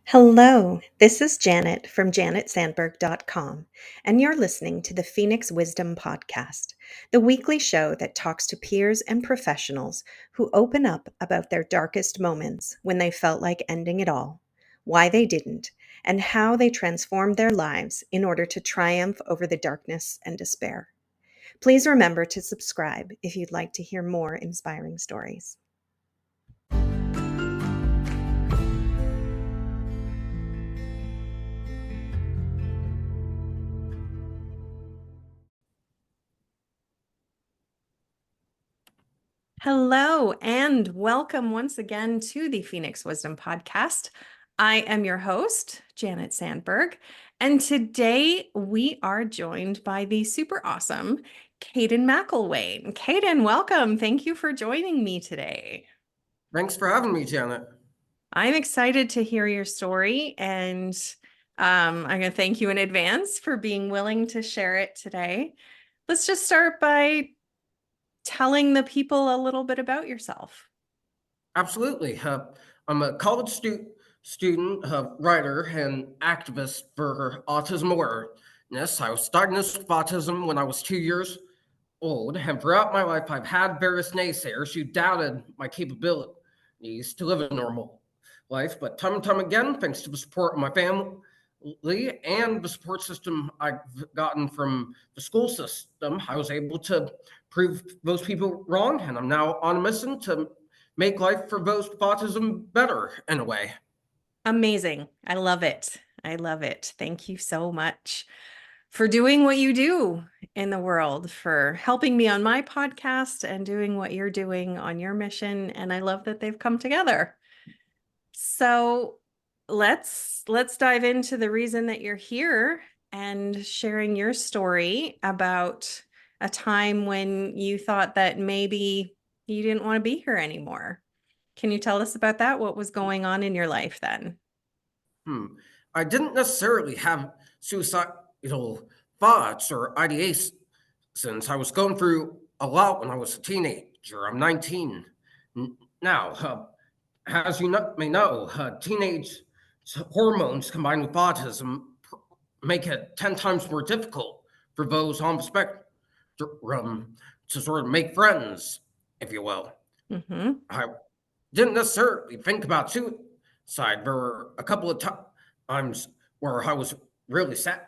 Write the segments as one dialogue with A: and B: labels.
A: Hello, this is Janet from janetsandberg.com, and you're listening to the Phoenix Wisdom Podcast, the weekly show that talks to peers and professionals who open up about their darkest moments when they felt like ending it all, why they didn't, and how they transformed their lives in order to triumph over the darkness and despair. Please remember to subscribe if you'd like to hear more inspiring stories. Hello, and welcome once again to the Phoenix Wisdom Podcast. I am your host, Janet Sandberg, and today we are joined by the super awesome Kadin McElwain. Kadin, welcome. Thank you for joining me today.
B: Thanks for having me, Janet.
A: I'm excited to hear your story, and I'm going to thank you in advance for being willing to share it today. Let's just start by telling the people a little bit about yourself.
B: Absolutely. I'm a college student, writer, and activist for autism awareness. I was diagnosed with autism when I was 2 years old, and throughout my life, I've had various naysayers who doubted my capabilities to live a normal life. But time and time again, thanks to the support of my family and the support system I've gotten from the school system, I was able to prove those people wrong, and I'm now on a mission to make life for those with autism better in a way.
A: Amazing. I love it. I love it. Thank you so much for doing what you do in the world, for helping me on my podcast and doing what you're doing on your mission. And I love that they've come together. So let's dive into the reason that you're here and sharing your story about a time when you thought that maybe you didn't want to be here anymore. Can you tell us about that? What was going on in your life then?
B: I didn't necessarily have suicidal thoughts or ideations. I was going through a lot when I was a teenager. I'm 19 now. As you may know, teenage hormones combined with autism make it 10 times more difficult for those on the spectrum to sort of make friends, if you will.
A: Mm-hmm.
B: I didn't necessarily think about suicide. There were a couple of times where I was really sad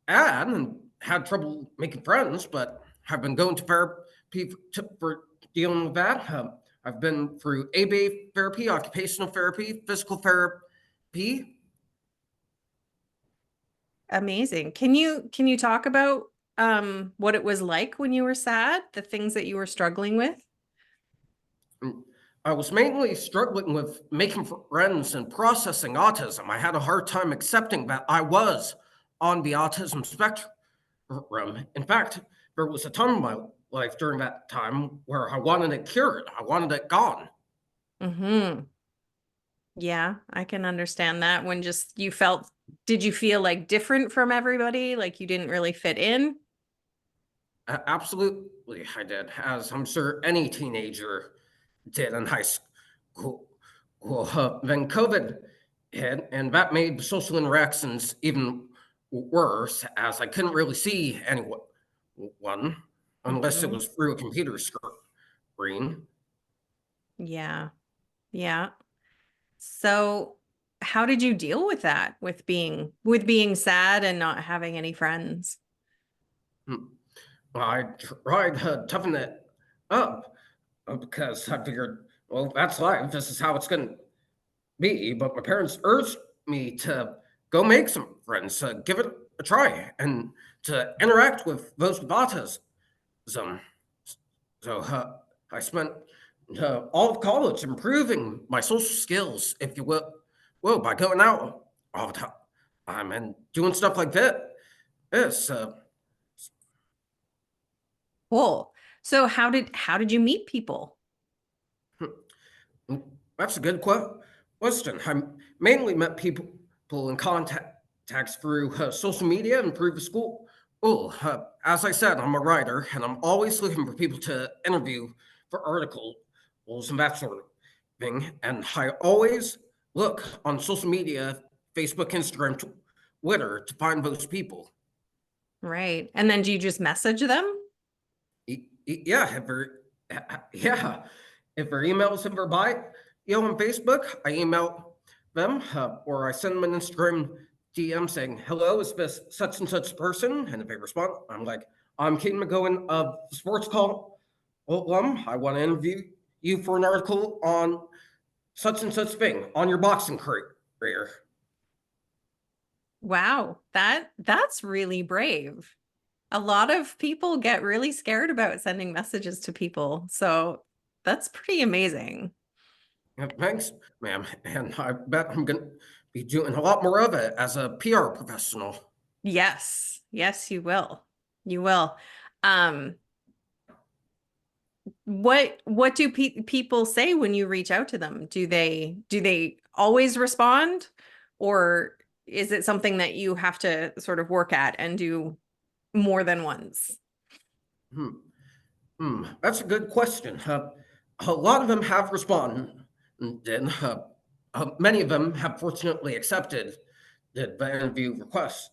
B: and had trouble making friends, but have been going to therapy for dealing with that. I've been through ABA therapy, occupational therapy, physical therapy.
A: Amazing. Can you talk about what it was like when you were sad, the things that you were struggling with?
B: I was mainly struggling with making friends and processing autism. I had a hard time accepting that I was on the autism spectrum. In fact, there was a time in my life during that time where I wanted it cured. I wanted it gone.
A: Mm-hmm. Yeah, I can understand that when just did you feel like different from everybody? Like you didn't really fit in?
B: Absolutely, I did, as I'm sure any teenager did in high school. Well, then COVID hit, and that made the social interactions even worse, as I couldn't really see anyone unless it
A: Mm-hmm.
B: was through a computer screen.
A: Yeah. Yeah. So how did you deal with that, with being sad and not having any friends?
B: Hmm. I tried to toughen it up because I figured, well, that's life. This is how it's going to be. But my parents urged me to go make some friends, give it a try, and to interact with those with autism. So I spent all of college improving my social skills, if you will, by going out all the time and doing stuff like that. Yes,
A: Cool. So how did you meet people?
B: that's a good question. I mainly met people in contacts through social media and through the school. Oh, as I said, I'm a writer, and I'm always looking for people to interview for articles and that sort of thing. And I always look on social media, Facebook, Instagram, Twitter to find those people.
A: Right. And then do you just message them?
B: Yeah, yeah, if their emails in their bio, on Facebook, I email them, or I send them an Instagram DM saying, "Hello, is this such and such person?" And if they respond, I'm like, "I'm Kadin McElwain of Sports Call alum. I want to interview you for an article on such and such thing on your boxing career."
A: Wow, that's really brave. A lot of people get really scared about sending messages to people. So that's pretty amazing.
B: Yeah, thanks, ma'am. And I bet I'm going to be doing a lot more of it as a PR professional.
A: Yes. Yes, you will. You will. Um, what do people say when you reach out to them? Do they always respond, or is it something that you have to sort of work at and do more than once?
B: Hmm. That's a good question. A lot of them have responded, and many of them have fortunately accepted the interview requests.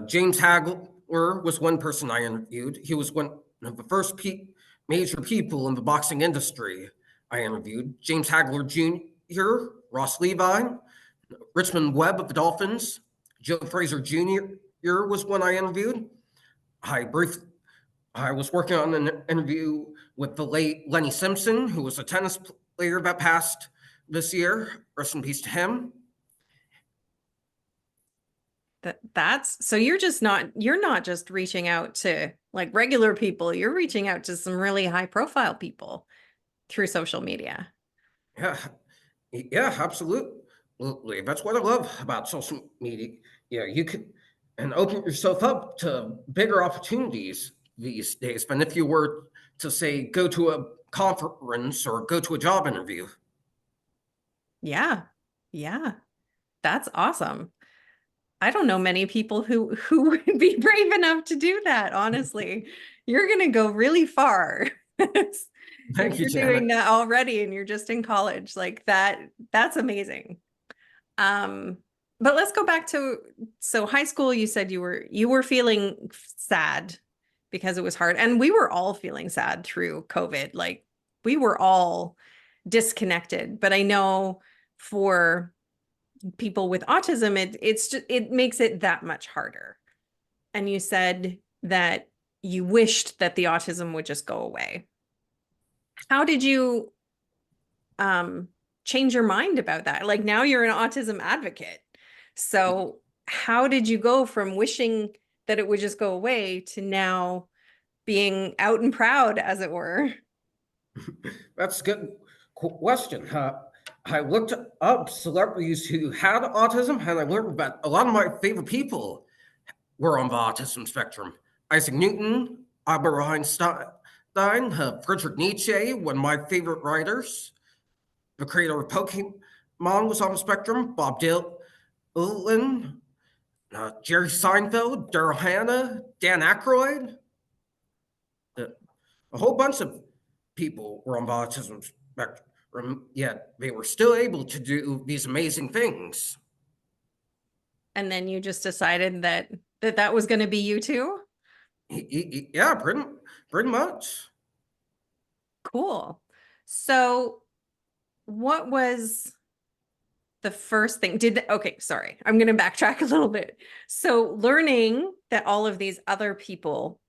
B: James Hagler was one person I interviewed. He was one of the first major people in the boxing industry I interviewed. James Hagler Jr., Ross Levi, Richmond Webb of the Dolphins, Joe Fraser Jr. was one I interviewed. I briefly I was working on an interview with the late Lenny Simpson, who was a tennis player that passed this year. Rest in peace to him.
A: That's so you're not just reaching out to like regular people, you're reaching out to some really high profile people through social media.
B: Yeah, yeah, absolutely. That's what I love about social media. Yeah, you can and open yourself up to bigger opportunities these days than if you were to say go to a conference or go to a job interview.
A: Yeah. Yeah. That's awesome. I don't know many people who would be brave enough to do that, honestly. You're going to go really far. If
B: Thank you,
A: you're doing
B: Janet.
A: that already and you're just in college, like that's amazing. Um, but let's go back to so high school, you said you were feeling sad because it was hard. And we were all feeling sad through COVID. Like we were all disconnected. But I know for people with autism, it makes it that much harder. And you said that you wished that the autism would just go away. How did you um change your mind about that? Like now you're an autism advocate. So how did you go from wishing that it would just go away to now being out and proud, as it were?
B: That's a good question. I looked up celebrities who had autism, and I learned that a lot of my favorite people were on the autism spectrum. Isaac Newton, Albert Einstein, Friedrich Nietzsche, one of my favorite writers. The creator of Pokemon was on the spectrum. Bob Dylan, Jerry Seinfeld, Daryl Hannah, Dan Aykroyd. Uh, a whole bunch of people were on the autism spectrum, yet they were still able to do these amazing things.
A: And then you just decided that was going to be you too?
B: Yeah, pretty much.
A: Cool. So what was the first thing okay, sorry, I'm going to backtrack a little bit. So learning that all of these other people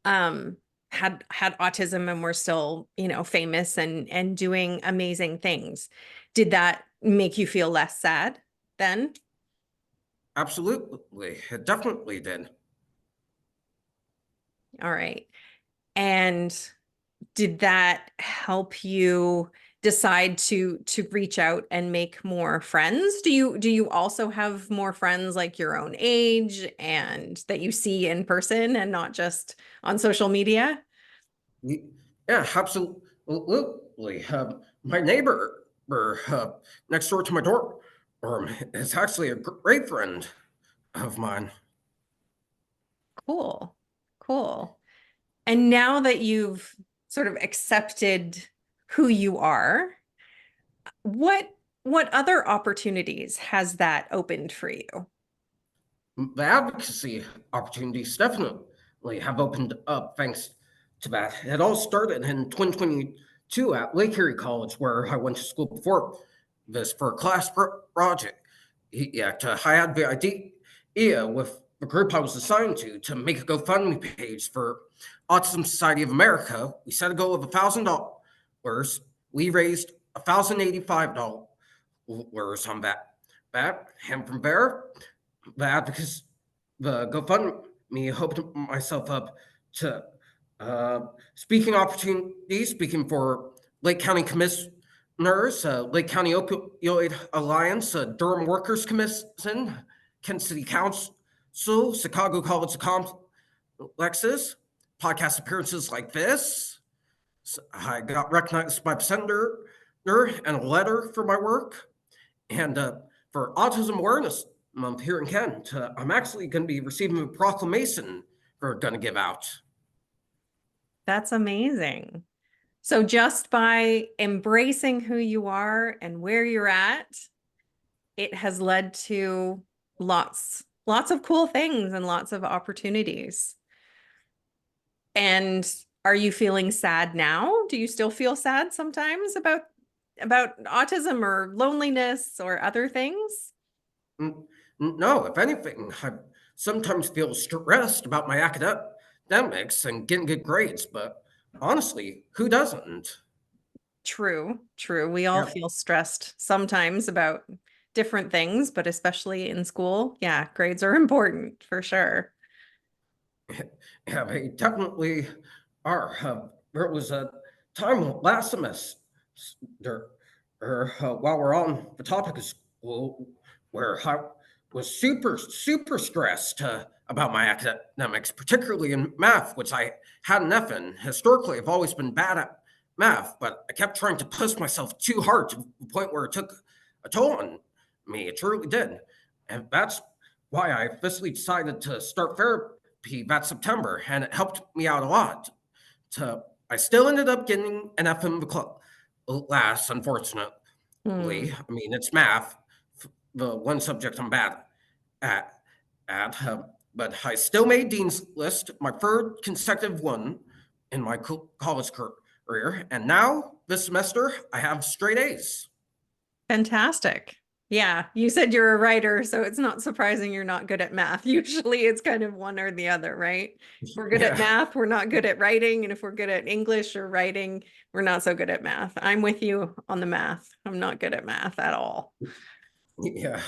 A: um had autism and were still, famous and doing amazing things, did that make you feel less sad then?
B: Absolutely. It definitely did.
A: All right. And did that help you decide to reach out and make more friends? Do you also have more friends like your own age and that you see in person and not just on social media?
B: Yeah, absolutely. My neighbor next door to my dorm is actually a great friend of mine.
A: Cool. Cool. And now that you've sort of accepted who you are, what What other opportunities has that opened for you?
B: The advocacy opportunities definitely have opened up thanks to that. It all started in 2022 at Lake Erie College, where I went to school before this for a class project. Yeah, I had the idea with the group I was assigned to make a GoFundMe page for Autism Society of America. We set a goal of $1,000. We raised $1,085 on that, and from there, because the GoFundMe opened myself up to uh, speaking opportunities, speaking for Lake County Commissioners, Lake County Opioid Alliance, Durham Workers Commission, Kent City Council, Chicago College of Complexes, podcast appearances like this. I got recognized by the senator and a letter for my work. And for Autism Awareness Month here in Kent, I'm actually going to be receiving a proclamation we're going to give out.
A: That's amazing. So just by embracing who you are and where you're at, it has led to lots of cool things and lots of opportunities. And are you feeling sad now? Do you still feel sad sometimes about autism or loneliness or other things?
B: No, if anything, I sometimes feel stressed about my academics and getting good grades, but honestly, who doesn't?
A: True, true. We all
B: Yeah,
A: feel stressed sometimes about different things, but especially in school. Yeah, grades are important for sure.
B: yeah, they definitely are. There was a time last semester, while we're on the topic of school, where I was super stressed about my academics, particularly in math, which I had an F in. Historically, I've always been bad at math, but I kept trying to push myself too hard to the point where it took a toll on me. It truly did. And that's why I officially decided to start therapy that September, and it helped me out a lot. I still ended up getting an F in the class, unfortunately.
A: Hmm.
B: I mean, it's math, the one subject I'm bad at. But I still made Dean's List, my third consecutive one in my college career. And now, this semester, I have straight A's.
A: Fantastic. Yeah, you said you're a writer, so it's not surprising you're not good at math. Usually it's kind of one or the other, right? If we're good at
B: Yeah,
A: math, we're not good at writing. And if we're good at English or writing, we're not so good at math. I'm with you on the math. I'm not good at math at all.
B: yeah,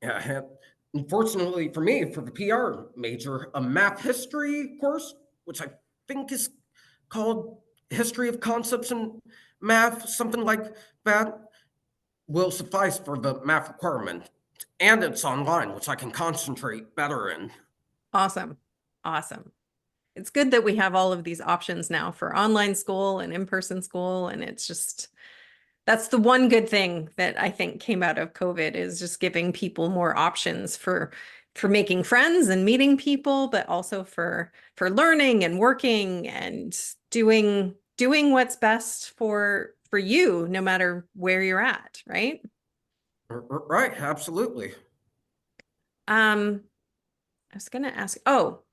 B: yeah. And unfortunately for me, for the PR major, a math history course, which I think is called History of Concepts in Math, something like that, will suffice for the math requirement. And it's online, which I can concentrate better in.
A: Awesome. Awesome. It's good that we have all of these options now for online school and in-person school. And it's just, that's the one good thing that I think came out of COVID is just giving people more options for making friends and meeting people, but also for learning and working and doing what's best for you, no matter where you're at, right?
B: Right, absolutely.
A: Um, I was gonna ask, oh,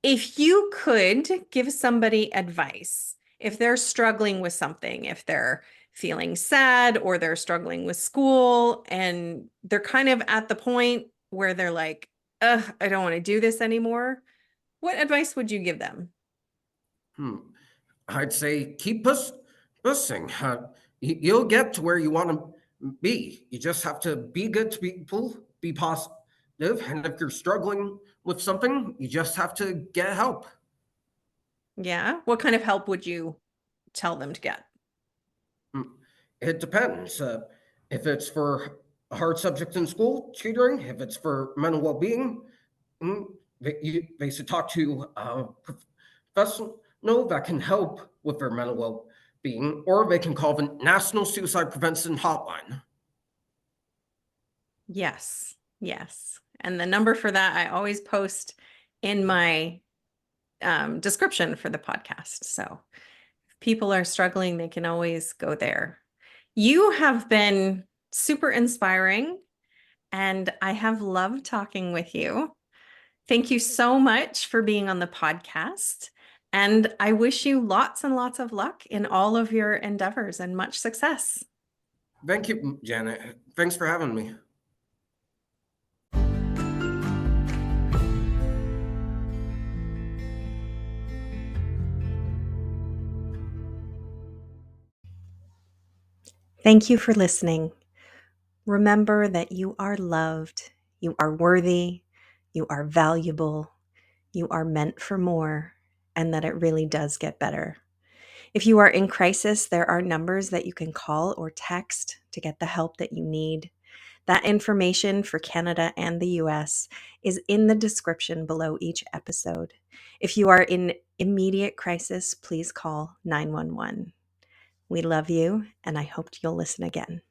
A: if you could give somebody advice, if they're struggling with something, if they're feeling sad or they're struggling with school and they're kind of at the point where they're like, ugh, I don't want to do this anymore, what advice would you give them?
B: Hmm. I'd say keep pushing. You'll get to where you want to be. You just have to be good to people, be positive, and if you're struggling with something, you just have to get help.
A: Yeah. What kind of help would you tell them to get?
B: Mm, It depends. If it's for a hard subject in school, tutoring. If it's for mental well-being, they should talk to a professional that can help with their mental well-being, or they can call the National Suicide Prevention Hotline.
A: Yes. Yes. And the number for that, I always post in my description for the podcast. So if people are struggling, they can always go there. You have been super inspiring, and I have loved talking with you. Thank you so much for being on the podcast. And I wish you lots and lots of luck in all of your endeavors and much success.
B: Thank you, Janet. Thanks for having me.
A: Thank you for listening. Remember that you are loved, you are worthy, you are valuable, you are meant for more, and that it really does get better. If you are in crisis, there are numbers that you can call or text to get the help that you need. That information for Canada and the US is in the description below each episode. If you are in immediate crisis, please call 911. We love you, and I hope you'll listen again.